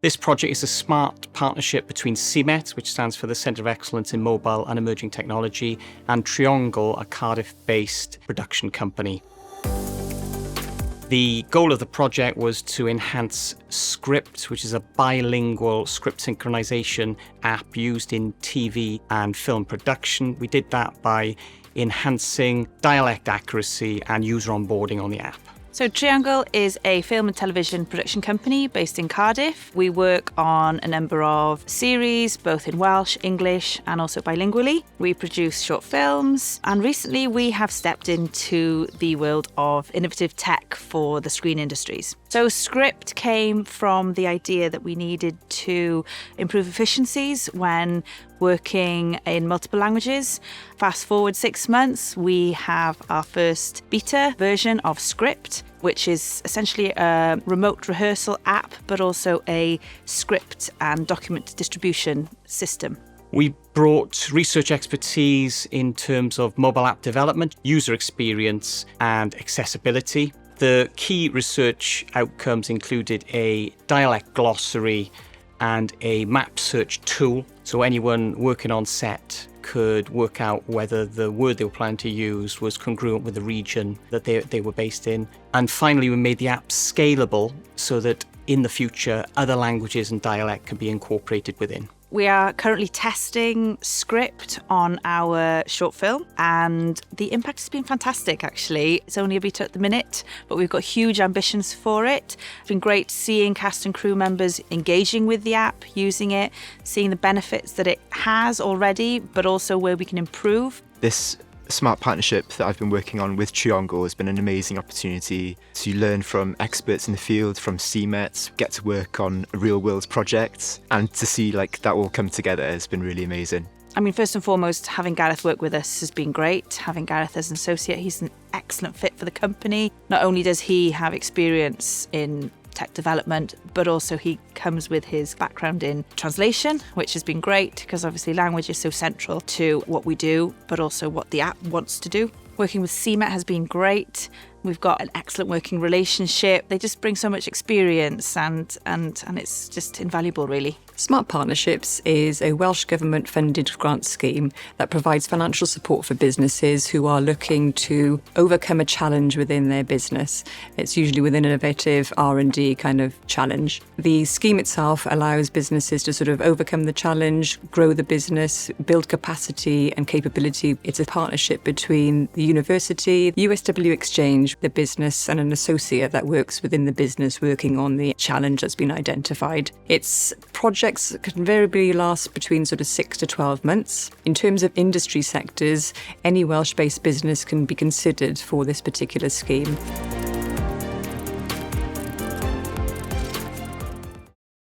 This project is a smart partnership between CEMET, which stands for the Centre of Excellence in Mobile and Emerging Technology, and Triongl, a Cardiff-based production company. The goal of the project was to enhance Script, which is a bilingual script synchronization app used in TV and film production. We did that by enhancing dialect accuracy and user onboarding on the app. So Triongl is a film and television production company based in Cardiff. We work on a number of series, both in Welsh, English, and also bilingually. We produce short films, and recently we have stepped into the world of innovative tech for the screen industries. So Script came from the idea that we needed to improve efficiencies when working in multiple languages. Fast forward 6 months, we have our first beta version of Script, which is essentially a remote rehearsal app, but also a script and document distribution system. We brought research expertise in terms of mobile app development, user experience, and accessibility. The key research outcomes included a dialect glossary and a map search tool, so anyone working on set could work out whether the word they were planning to use was congruent with the region that they were based in. And finally, we made the app scalable so that in the future, other languages and dialect can be incorporated within. We are currently testing Script on our short film, and the impact has been fantastic, actually. It's only a beta at the minute, but we've got huge ambitions for it. It's been great seeing cast and crew members engaging with the app, using it, seeing the benefits that it has already, but also where we can improve. This smart partnership that I've been working on with Triongl has been an amazing opportunity to learn from experts in the field, from CEMET, get to work on real-world projects, and to see that all come together has been really amazing. I mean, first and foremost, having Gareth work with us has been great. Having Gareth as an associate, he's an excellent fit for the company. Not only does he have experience in tech development, but also he comes with his background in translation, which has been great because obviously language is so central to what we do, but also what the app wants to do. Working with CEMET has been great. We've got an excellent working relationship. They just bring so much experience and it's just invaluable, really. Smart Partnerships is a Welsh Government-funded grant scheme that provides financial support for businesses who are looking to overcome a challenge within their business. It's usually within an innovative R&D kind of challenge. The scheme itself allows businesses to sort of overcome the challenge, grow the business, build capacity and capability. It's a partnership between the university, USW Exchange, the business, and an associate that works within the business working on the challenge that's been identified. Its projects can invariably last between sort of 6 to 12 months. In terms of industry sectors, any Welsh-based business can be considered for this particular scheme.